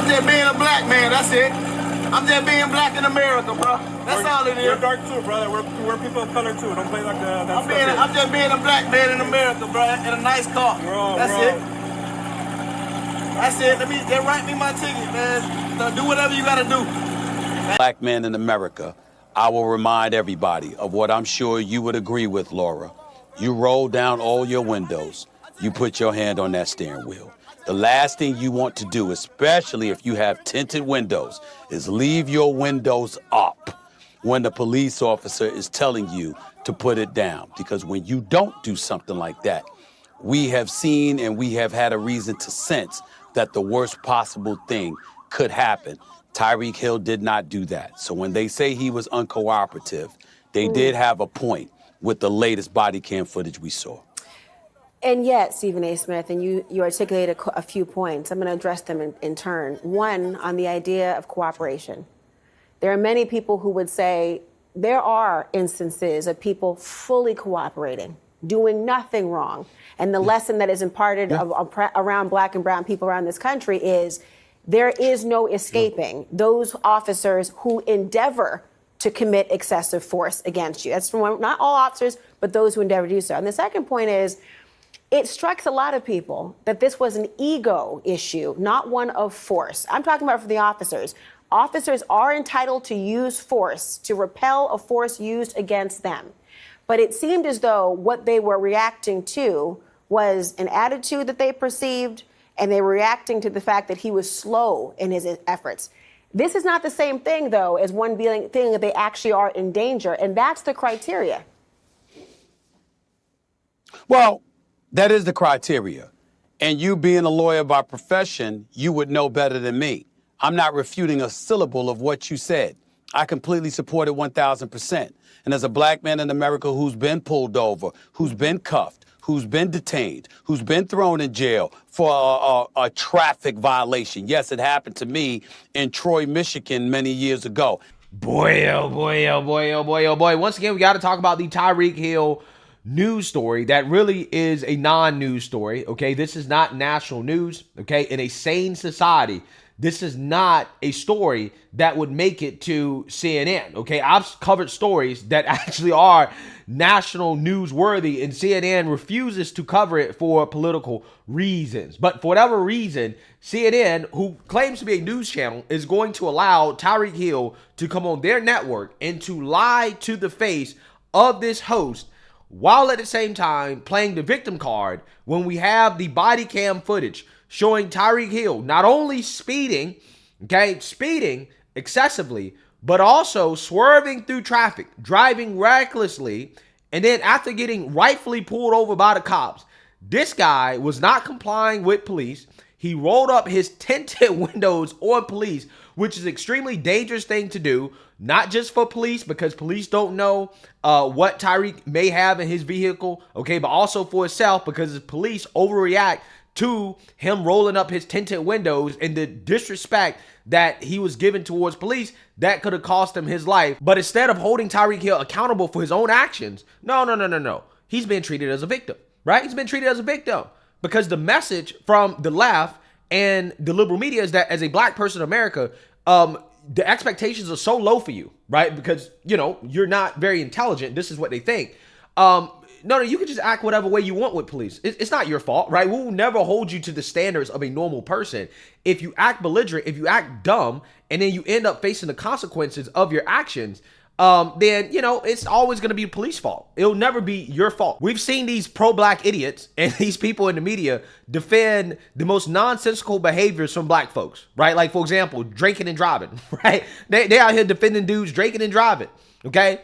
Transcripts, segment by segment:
I'm just being a black man, that's it. I'm just being black in America, bro. That's all it is. We're dark too, brother. We're people of color too. Don't play like that. I'm just being a black man in America, bro, in a nice car. That's it. That's it. They write me my ticket, man. So do whatever you gotta do. Black man in America, I will remind everybody of what I'm sure you would agree with, Laura. You roll down all your windows. You put your hand on that steering wheel. The last thing you want to do, especially if you have tinted windows, is leave your windows up when the police officer is telling you to put it down. Because when you don't do something like that, we have seen and we have had a reason to sense that the worst possible thing could happen. Tyreek Hill did not do that. So when they say he was uncooperative, they did have a point with the latest body cam footage we saw. And yet, Stephen A. Smith, and you articulated a few points. I'm going to address them in turn. One, on the idea of cooperation. There are many people who would say there are instances of people fully cooperating, doing nothing wrong. And the lesson that is imparted around black and brown people around this country is there is no escaping those officers who endeavor to commit excessive force against you. That's from not all officers, but those who endeavor to do so. And the second point is, it strikes a lot of people that this was an ego issue, not one of force. I'm talking about for the officers. Officers are entitled to use force to repel a force used against them. But it seemed as though what they were reacting to was an attitude that they perceived, and they were reacting to the fact that he was slow in his efforts. This is not the same thing, though, as one being thing that they actually are in danger, and that's the criteria. Well, that is the criteria. And you being a lawyer by profession, you would know better than me. I'm not refuting a syllable of what you said. I completely support it 1,000%. And as a black man in America who's been pulled over, who's been cuffed, who's been detained, who's been thrown in jail for a traffic violation. Yes, it happened to me in Troy, Michigan many years ago. Boy, oh boy, oh boy, oh boy, oh boy. Once again, we got to talk about the Tyreek Hill news story that really is a non-news story, okay? This is not national news, okay? In a sane society, this is not a story that would make it to CNN, okay? I've covered stories that actually are national newsworthy, and CNN refuses to cover it for political reasons. But for whatever reason, CNN, who claims to be a news channel, is going to allow Tyreek Hill to come on their network and to lie to the face of this host, while at the same time playing the victim card when we have the body cam footage showing Tyreek Hill not only speeding excessively, but also swerving through traffic, driving recklessly, and then after getting rightfully pulled over by the cops, this guy was not complying with police. He rolled up his tinted windows on police, which is an extremely dangerous thing to do, not just for police, because police don't know what Tyreek may have in his vehicle, okay, but also for himself, because the police overreact to him rolling up his tinted windows and the disrespect that he was given towards police that could have cost him his life. But instead of holding Tyreek Hill accountable for his own actions, no. He's been treated as a victim, right? He's been treated as a victim because the message from the left and the liberal media is that as a black person in America, the expectations are so low for you, right? Because, you know, you're not very intelligent. This is what they think. No, you can just act whatever way you want with police. It's not your fault, right? We will never hold you to the standards of a normal person. If you act belligerent, if you act dumb, and then you end up facing the consequences of your actions, then, you know, it's always going to be the police fault. It'll never be your fault. We've seen these pro-black idiots and these people in the media defend the most nonsensical behaviors from black folks, right? Like, for example, drinking and driving, right? They out here defending dudes drinking and driving, okay?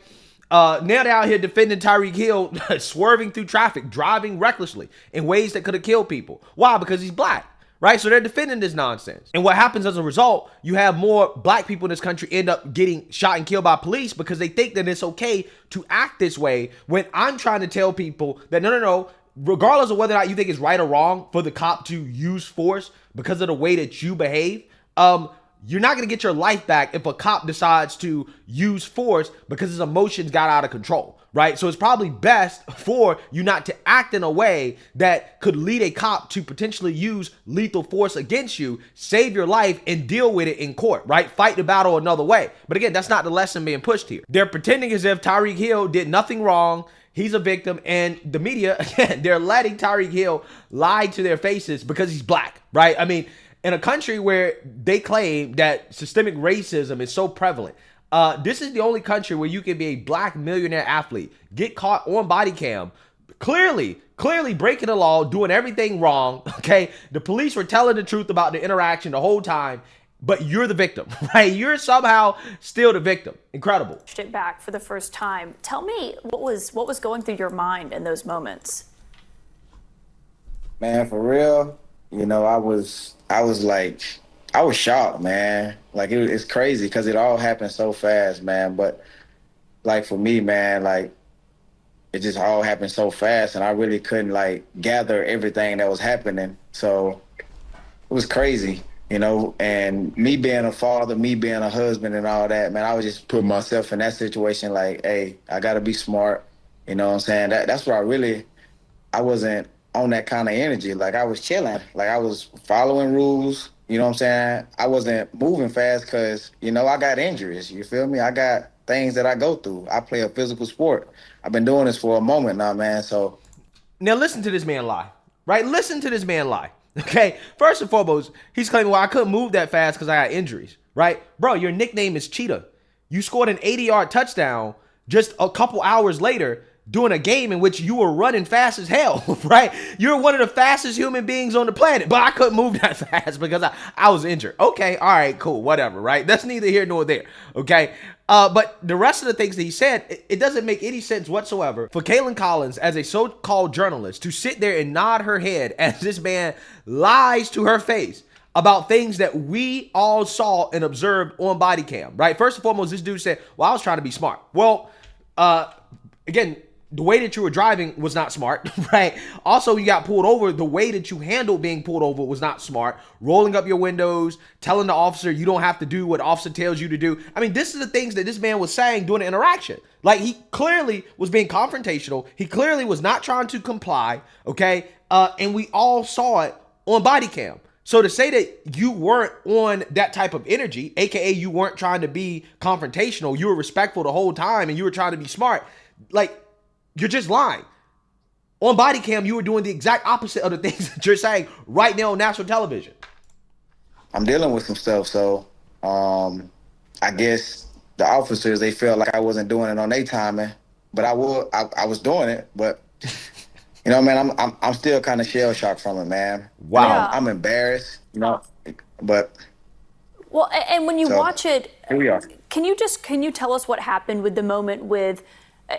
Now they're out here defending Tyreek Hill swerving through traffic, driving recklessly in ways that could have killed people. Why? Because he's black, right? So they're defending this nonsense. And what happens as a result, you have more black people in this country end up getting shot and killed by police because they think that it's okay to act this way, when I'm trying to tell people that no, regardless of whether or not you think it's right or wrong for the cop to use force because of the way that you behave, you're not going to get your life back if a cop decides to use force because his emotions got out of control, right? So it's probably best for you not to act in a way that could lead a cop to potentially use lethal force against you, save your life, and deal with it in court, right? Fight the battle another way. But again, that's not the lesson being pushed here. They're pretending as if Tyreek Hill did nothing wrong. He's a victim, and the media, again, they're letting Tyreek Hill lie to their faces because he's black, right? I mean, in a country where they claim that systemic racism is so prevalent, this is the only country where you can be a black millionaire athlete, get caught on body cam, clearly breaking the law, doing everything wrong, okay? The police were telling the truth about the interaction the whole time, but you're the victim, right? You're somehow still the victim. Incredible. It back for the first time. Tell me what was going through your mind in those moments? Man, for real, you know, I was shocked, man. Like, it's crazy because it all happened so fast, man. But, like, for me, man, like, it just all happened so fast, and I really couldn't, like, gather everything that was happening. So it was crazy, you know. And me being a father, me being a husband and all that, man, I was just putting myself in that situation like, hey, I got to be smart. You know what I'm saying? That's where I wasn't on that kind of energy. Like, I was chilling. Like, I was following rules. You know what I'm saying? I wasn't moving fast because, you know, I got injuries. You feel me? I got things that I go through. I play a physical sport. I've been doing this for a moment now, man. So now listen to this man lie, right? Listen to this man lie. Okay. First and foremost, he's claiming, well, I couldn't move that fast because I got injuries, right? Bro, your nickname is Cheetah. You scored an 80-yard touchdown just a couple hours later doing a game in which you were running fast as hell, right? You're one of the fastest human beings on the planet, but I couldn't move that fast because I was injured. Okay, all right, cool, whatever, right? That's neither here nor there, okay? But the rest of the things that he said, it doesn't make any sense whatsoever for Kaitlan Collins as a so-called journalist to sit there and nod her head as this man lies to her face about things that we all saw and observed on body cam, right? First and foremost, this dude said, well, I was trying to be smart. Well, again, the way that you were driving was not smart, right? Also, you got pulled over. The way that you handled being pulled over was not smart. Rolling up your windows, telling the officer you don't have to do what the officer tells you to do. I mean, this is the things that this man was saying during the interaction. Like, he clearly was being confrontational. He clearly was not trying to comply, okay? And we all saw it on body cam. So to say that you weren't on that type of energy, aka you weren't trying to be confrontational, you were respectful the whole time and you were trying to be smart, like, you're just lying. On body cam, you were doing the exact opposite of the things that you're saying right now on national television. I'm dealing with some stuff, so I guess the officers, they felt like I wasn't doing it on their timing, but I was doing it. But you know, man, I'm still kind of shell shocked from it, man. Wow. You know, I'm embarrassed, you know, but well, and when you watch it, here we are. Can you tell us what happened with the moment with?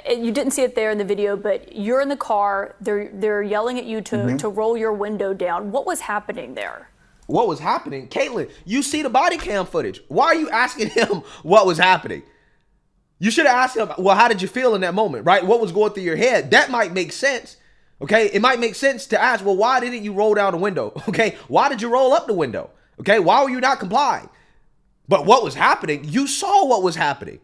You didn't see it there in the video, but you're in the car. They're yelling at you to roll your window down. What was happening there? What was happening? Kaitlan, you see the body cam footage. Why are you asking him what was happening? You should have asked him, well, how did you feel in that moment, right? What was going through your head? That might make sense, okay? It might make sense to ask, well, why didn't you roll down the window, okay? Why did you roll up the window, okay? Why were you not complying? But what was happening? You saw what was happening.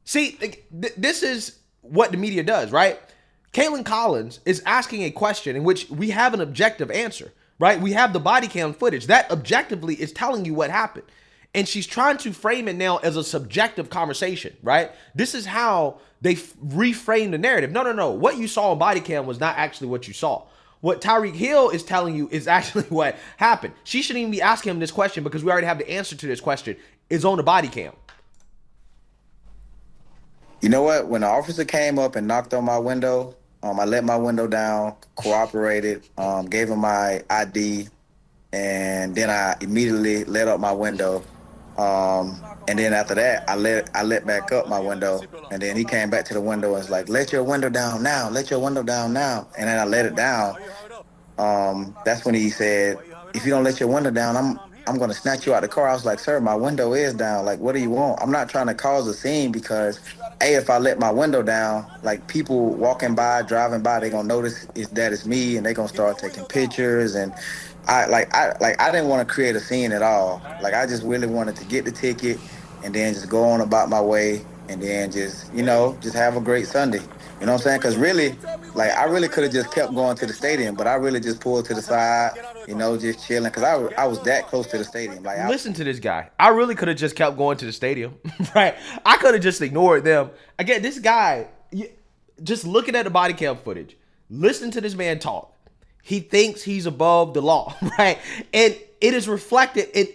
See, this is what the media does, right? Kaitlan Collins is asking a question in which we have an objective answer, right? We have the body cam footage that objectively is telling you what happened. And she's trying to frame it now as a subjective conversation, right? This is how they reframe the narrative. No. What you saw on body cam was not actually what you saw. What Tyreek Hill is telling you is actually what happened. She shouldn't even be asking him this question because we already have the answer to this question. It's on the body cam. You know what? When the officer came up and knocked on my window, I let my window down, cooperated, gave him my ID, and then I immediately let up my window. And then after that, I let back up my window, and then he came back to the window and was like, "Let your window down now. Let your window down now." And then I let it down. That's when he said, "If you don't let your window down, I'm gonna snatch you out of the car." I was like, "Sir, my window is down. Like, what do you want?" I'm not trying to cause a scene because, if I let my window down, like, people walking by, driving by, they gonna notice that it's me, and they gonna start taking pictures and I didn't want to create a scene at all. Like I just really wanted to get the ticket and then just go on about my way and then just, just have a great Sunday. You know what I'm saying? Because really, like I really could have just kept going to the stadium, but I really just pulled to the side, just chilling because I was that close to the stadium. Like Listen to this guy. I really could have just kept going to the stadium, right? I could have just ignored them. Again, this guy, just looking at the body cam footage, listen to this man talk. He thinks he's above the law, right? And it is reflected in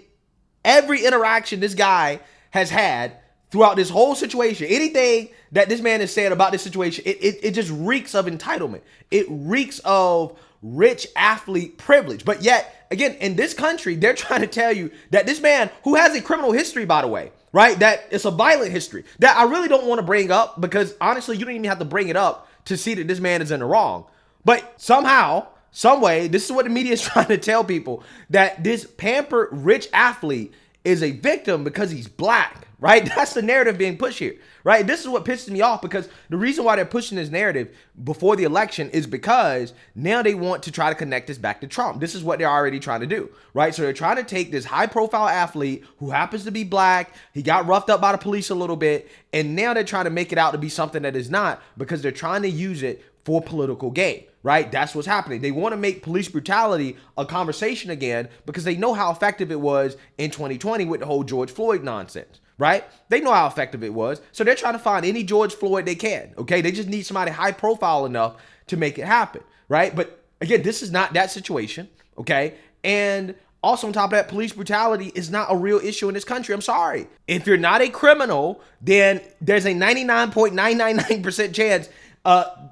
every interaction this guy has had throughout this whole situation. Anything that this man is saying about this situation, it just reeks of entitlement. It reeks of rich athlete privilege. But yet, again, in this country, they're trying to tell you that this man, who has a criminal history, by the way, right? That it's a violent history that I really don't want to bring up because honestly, you don't even have to bring it up to see that this man is in the wrong. But somehow, some way, this is what the media is trying to tell people, that this pampered rich athlete is a victim because he's black, right? That's the narrative being pushed here, right? This is what pisses me off because the reason why they're pushing this narrative before the election is because now they want to try to connect this back to Trump. This is what they're already trying to do, right? So they're trying to take this high profile athlete who happens to be black. He got roughed up by the police a little bit. And now they're trying to make it out to be something that is not because they're trying to use it for political gain, right? That's what's happening. They want to make police brutality a conversation again because they know how effective it was in 2020 with the whole George Floyd nonsense, right? They know how effective it was. So they're trying to find any George Floyd they can, okay? They just need somebody high profile enough to make it happen, right? But again, this is not that situation, okay? And also on top of that, police brutality is not a real issue in this country. I'm sorry. If you're not a criminal, then there's a 99.999% chance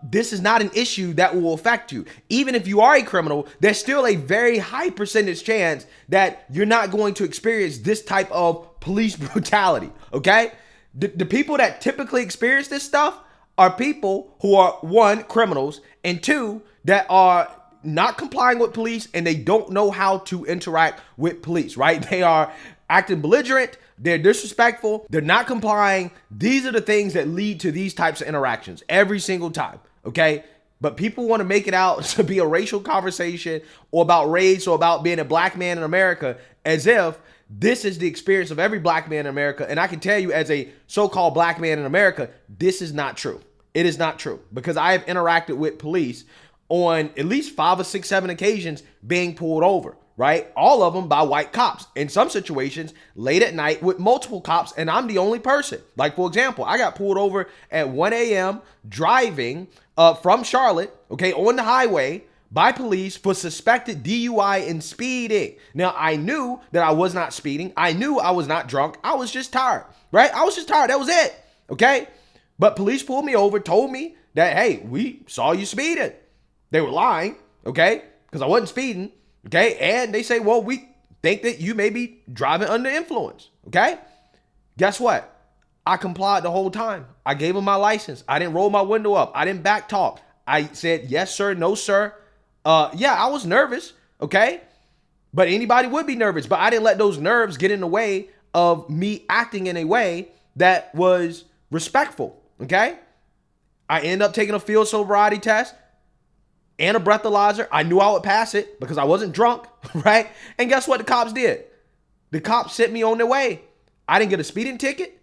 this is not an issue that will affect you. Even if you are a criminal, there's still a very high percentage chance that you're not going to experience this type of police brutality, okay? The people that typically experience this stuff are people who are, one, criminals, and two, that are not complying with police and they don't know how to interact with police, right? They are acting belligerent, they're disrespectful, they're not complying. These are the things that lead to these types of interactions every single time, okay? But people want to make it out to be a racial conversation or about race or about being a black man in America as if this is the experience of every black man in America. And I can tell you as a so-called black man in America, this is not true. It is not true because I have interacted with police on at least 5 or 6, 7 occasions being pulled over, right? All of them by white cops. In some situations, late at night with multiple cops, and I'm the only person. Like, for example, I got pulled over at 1 a.m. driving from Charlotte, okay, on the highway by police for suspected DUI and speeding. Now, I knew that I was not speeding. I knew I was not drunk. I was just tired, right? I was just tired. That was it, okay? But police pulled me over, told me that, hey, we saw you speeding. They were lying, okay, because I wasn't speeding, okay? And they say, well, we think that you may be driving under influence, okay? Guess what? I complied the whole time. I gave them my license. I didn't roll my window up. I didn't back talk. I said, yes, sir, no, sir. Yeah, I was nervous, okay? But anybody would be nervous, but I didn't let those nerves get in the way of me acting in a way that was respectful, okay? I ended up taking a field sobriety test and a breathalyzer. I knew I would pass it because I wasn't drunk, right? And guess what the cops did? The cops sent me on their way. I didn't get a speeding ticket.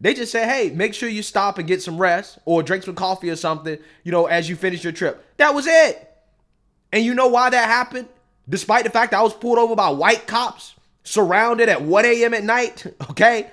They just said, hey, make sure you stop and get some rest or drink some coffee or something, as you finish your trip. That was it. And you know why that happened? Despite the fact that I was pulled over by white cops, surrounded at 1 a.m. at night, okay?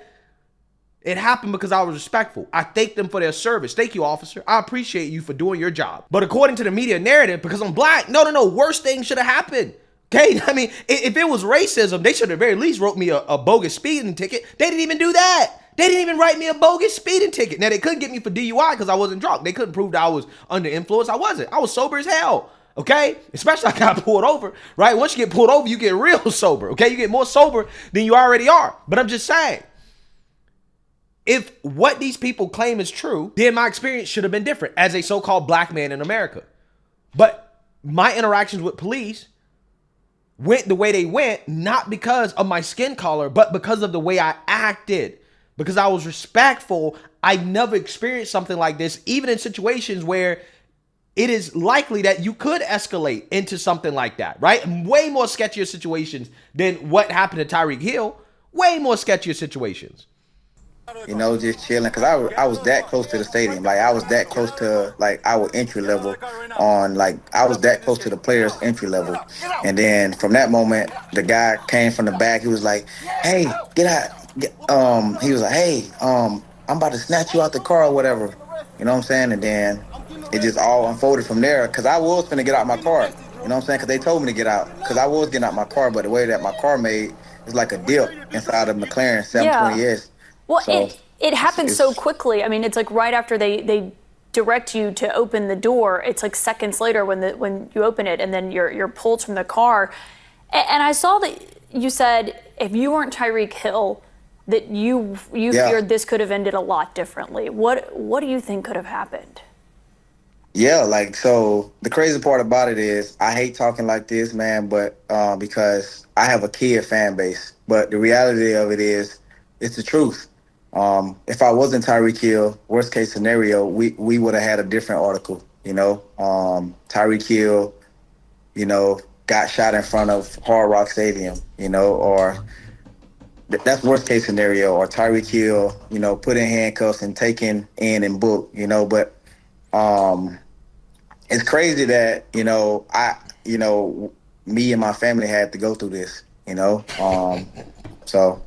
It happened because I was respectful. I thank them for their service. Thank you, officer. I appreciate you for doing your job. But according to the media narrative, because I'm black, no, worse things should have happened. Okay, I mean, if it was racism, they should have very least wrote me a bogus speeding ticket. They didn't even do that. They didn't even write me a bogus speeding ticket. Now, they couldn't get me for DUI because I wasn't drunk. They couldn't prove that I was under influence. I wasn't. I was sober as hell. Okay, especially I got pulled over, right? Once you get pulled over, you get real sober. Okay, you get more sober than you already are. But I'm just saying, if what these people claim is true, then my experience should have been different as a so-called black man in America. But my interactions with police went the way they went, not because of my skin color, but because of the way I acted, because I was respectful. I've never experienced something like this, even in situations where it is likely that you could escalate into something like that, right? Way more sketchier situations than what happened to Tyreek Hill. Way more sketchier situations. You know, just chilling, cause I was that close to the stadium. Like I was that close to like our entry level on like I was that close to the players' entry level. And then from that moment, the guy came from the back. He was like, "Hey, get out!" He was like, "Hey, I'm about to snatch you out the car or whatever." You know what I'm saying? And then it just all unfolded from there. Cause I was finna get out my car. You know what I'm saying? Cause they told me to get out. Cause I was getting out my car, but the way that my car made is like a dip inside of McLaren 720S. Well, So it happened so quickly. I mean, it's like right after they direct you to open the door, it's like seconds later when you open it, and then you're pulled from the car. And I saw that you said if you weren't Tyreek Hill, that you feared this could have ended a lot differently. What do you think could have happened? Yeah, like, so the crazy part about it is I hate talking like this, man, but because I have a kid fan base. But the reality of it is, it's the truth. If I wasn't Tyreek Hill, worst case scenario, we would have had a different article, you know. Tyreek Hill, you know, got shot in front of Hard Rock Stadium, you know, or that's worst case scenario, or Tyreek Hill, you know, put in handcuffs and taken in and booked, you know. But it's crazy that, you know, me and my family had to go through this, you know. So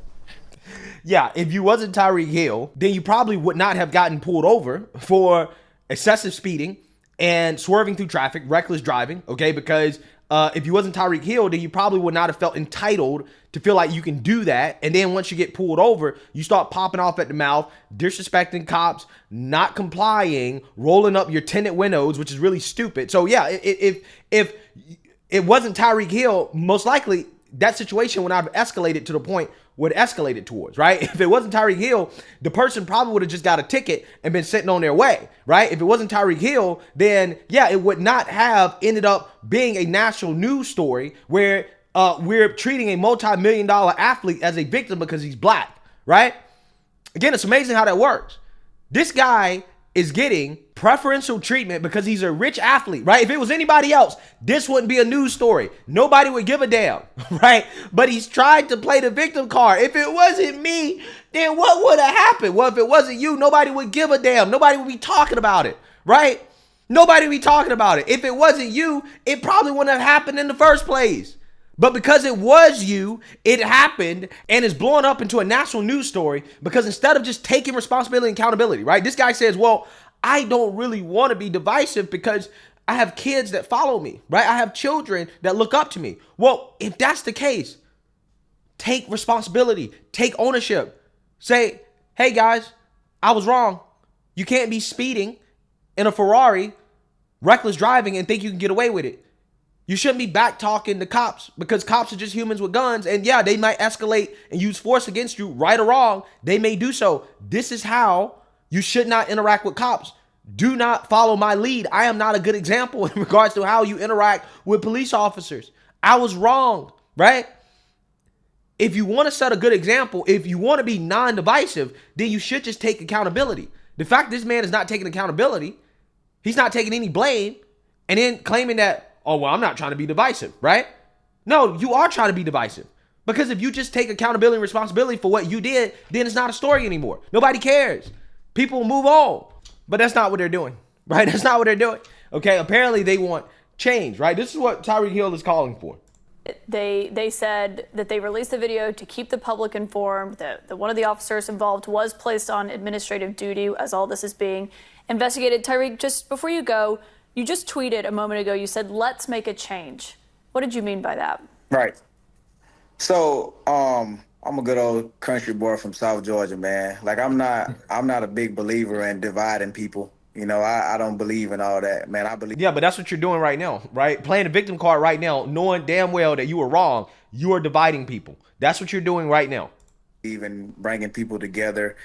Yeah, if you wasn't Tyreek Hill, then you probably would not have gotten pulled over for excessive speeding and swerving through traffic, reckless driving, okay? Because if you wasn't Tyreek Hill, then you probably would not have felt entitled to feel like you can do that. And then once you get pulled over, you start popping off at the mouth, disrespecting cops, not complying, rolling up your tinted windows, which is really stupid. So yeah, if it wasn't Tyreek Hill, most likely that situation would not have escalated to the point what it escalated towards, right? If it wasn't Tyreek Hill, the person probably would have just got a ticket and been sitting on their way, right? If it wasn't Tyreek Hill, then yeah, it would not have ended up being a national news story where we're treating a multi-million-dollar athlete as a victim because he's black, right? Again, it's amazing how that works. This guy is getting preferential treatment because he's a rich athlete, right? If it was anybody else, this wouldn't be a news story. Nobody would give a damn, right? But he's tried to play the victim card. If it wasn't me, then what would have happened? Well, if it wasn't you, nobody would give a damn. Nobody would be talking about it, right? Nobody would be talking about it. If it wasn't you, it probably wouldn't have happened in the first place. But because it was you, it happened and is blowing up into a national news story because instead of just taking responsibility and accountability, right? This guy says, well, I don't really want to be divisive because I have kids that follow me, right? I have children that look up to me. Well, if that's the case, take responsibility, take ownership. Say, hey guys, I was wrong. You can't be speeding in a Ferrari, reckless driving, and think you can get away with it. You shouldn't be back talking to cops because cops are just humans with guns. And yeah, they might escalate and use force against you, right or wrong. They may do so. This is how you should not interact with cops. Do not follow my lead. I am not a good example in regards to how you interact with police officers. I was wrong, right? If you want to set a good example, if you want to be non-divisive, then you should just take accountability. The fact this man is not taking accountability, he's not taking any blame, and then claiming that, oh, well, I'm not trying to be divisive, right? No, you are trying to be divisive. Because if you just take accountability and responsibility for what you did, then it's not a story anymore. Nobody cares. People move on. But that's not what they're doing, right? That's not what they're doing. Okay, apparently they want change, right? This is what Tyreek Hill is calling for. They said that they released the video to keep the public informed, that one of the officers involved was placed on administrative duty as all this is being investigated. Tyreek, just before you go, you just tweeted a moment ago, you said, let's make a change. What did you mean by that? right. So I'm a good old country boy from South Georgia, man. Like I'm not a big believer in dividing people. You know, I don't believe in all that, man. I believe. Yeah, but that's what you're doing right now, right? Playing the victim card right now, knowing damn well that you were wrong. You are dividing people. That's what you're doing right now. Even bringing people together,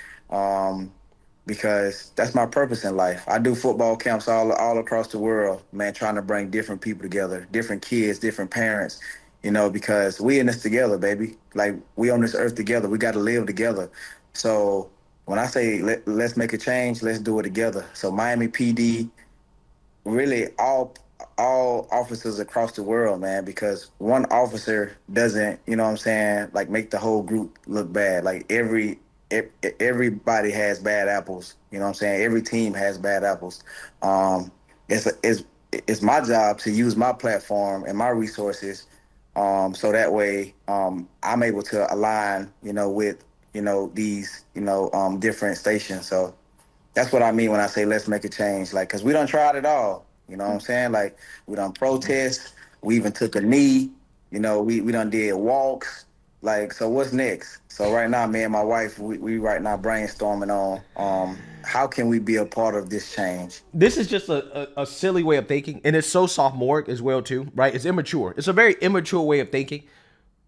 because that's my purpose in life. I do football camps all across the world, man, trying to bring different people together, different kids, different parents, you know, because we in this together, baby. Like we on this earth together. We got to live together. So when I say let's make a change, let's do it together. So Miami PD, really all officers across the world, man, because one officer doesn't, you know what I'm saying, like make the whole group look bad. Like everybody has bad apples, you know what I'm saying? Every team has bad apples. Um, it's my job to use my platform and my resources, so that way I'm able to align, with, these, different stations. So that's what I mean when I say let's make a change. Like, cause we done tried it all. You know what I'm saying? Like, we done protest. We even took a knee. We done did walks. Like, so what's next? So right now, me and my wife, we right now brainstorming on how can we be a part of this change. This is just a silly way of thinking, and it's so sophomoric as well too, right? It's immature. It's a very immature way of thinking.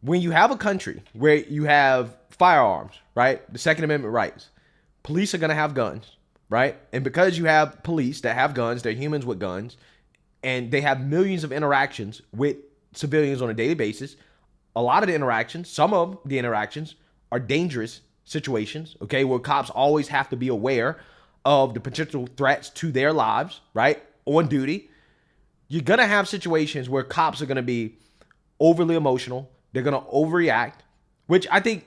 When you have a country where you have firearms, right? The Second Amendment rights, police are gonna have guns, right? And because you have police that have guns, they're humans with guns, and they have millions of interactions with civilians on a daily basis. A lot of the interactions, some of the interactions are dangerous situations, okay, where cops always have to be aware of the potential threats to their lives, right, on duty. You're going to have situations where cops are going to be overly emotional. They're going to overreact, which I think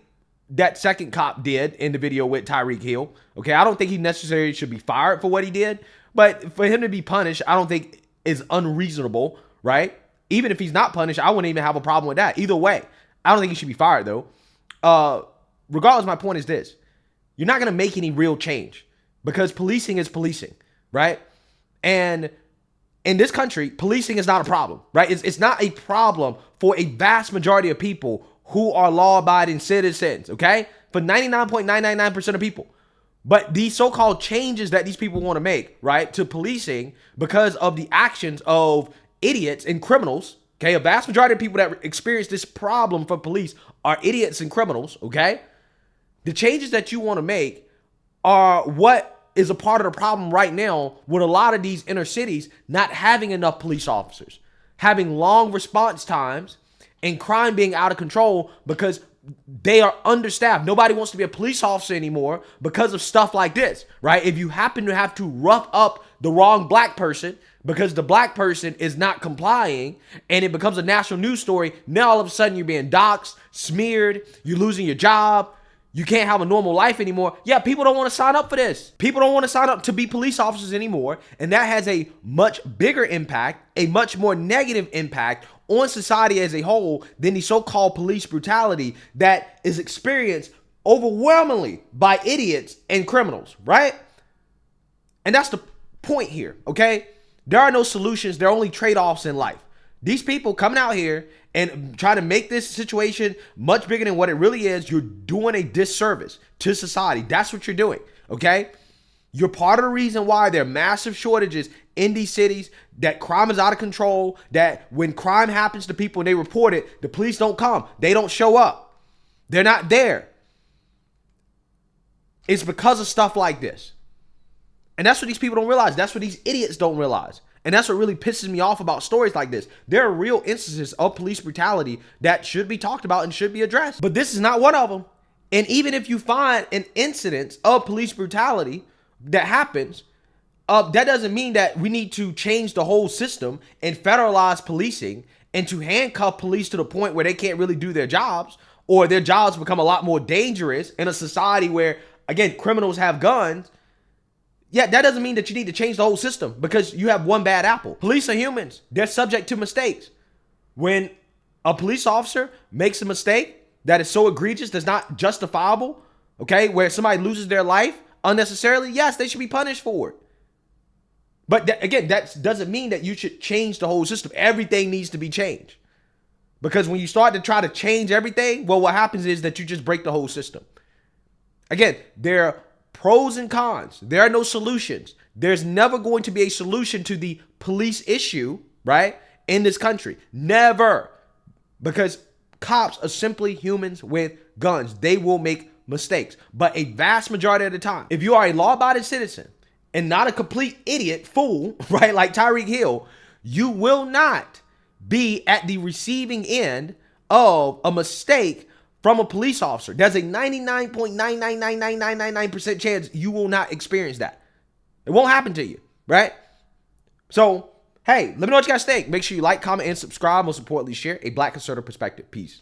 that second cop did in the video with Tyreek Hill. Okay, I don't think he necessarily should be fired for what he did, but for him to be punished, I don't think is unreasonable, right? Even if he's not punished, I wouldn't even have a problem with that. Either way, I don't think he should be fired, though. Regardless, my point is this. You're not going to make any real change because policing is policing, right? And in this country, policing is not a problem, right? It's not a problem for a vast majority of people who are law-abiding citizens, okay? For 99.999% of people. But these so-called changes that these people want to make, right, to policing because of the actions of idiots and criminals, okay? A vast majority of people that experience this problem for police are idiots and criminals, okay? The changes that you want to make are what is a part of the problem right now with a lot of these inner cities not having enough police officers, having long response times, and crime being out of control because they are understaffed. Nobody wants to be a police officer anymore because of stuff like this, right? If you happen to have to rough up the wrong black person because the black person is not complying and it becomes a national news story, now all of a sudden you're being doxxed, smeared, you're losing your job, you can't have a normal life anymore. Yeah, people don't want to sign up for this. People don't want to sign up to be police officers anymore. And that has a much bigger impact, a much more negative impact on society as a whole than the so-called police brutality that is experienced overwhelmingly by idiots and criminals, right? And that's the point here, okay? There are no solutions. There are only trade-offs in life. These people coming out here and trying to make this situation much bigger than what it really is, you're doing a disservice to society. That's what you're doing, okay? You're part of the reason why there are massive shortages in these cities, that crime is out of control, that when crime happens to people and they report it, the police don't come. They don't show up. They're not there. It's because of stuff like this. And that's what these people don't realize. That's what these idiots don't realize. And that's what really pisses me off about stories like this. There are real instances of police brutality that should be talked about and should be addressed. But this is not one of them. And even if you find an incident of police brutality that happens, that doesn't mean that we need to change the whole system and federalize policing and to handcuff police to the point where they can't really do their jobs, or their jobs become a lot more dangerous in a society where, again, criminals have guns. Yeah, that doesn't mean that you need to change the whole system because you have one bad apple. Police are humans. They're subject to mistakes. When a police officer makes a mistake that is so egregious, that's not justifiable, okay, where somebody loses their life unnecessarily, yes, they should be punished for it. But again, that doesn't mean that you should change the whole system. Everything needs to be changed. Because when you start to try to change everything, well, what happens is that you just break the whole system. Again, there are pros and cons. There are no solutions. There's never going to be a solution to the police issue, right, in this country. Never. Because cops are simply humans with guns. They will make mistakes. But a vast majority of the time, if you are a law-abiding citizen and not a complete idiot, fool, right, like Tyreek Hill, you will not be at the receiving end of a mistake from a police officer. There's a 99.9999999% chance you will not experience that. It won't happen to you, right? So, hey, let me know what you guys think. Make sure you like, comment, and subscribe. Most importantly, share a Black conservative perspective. Peace.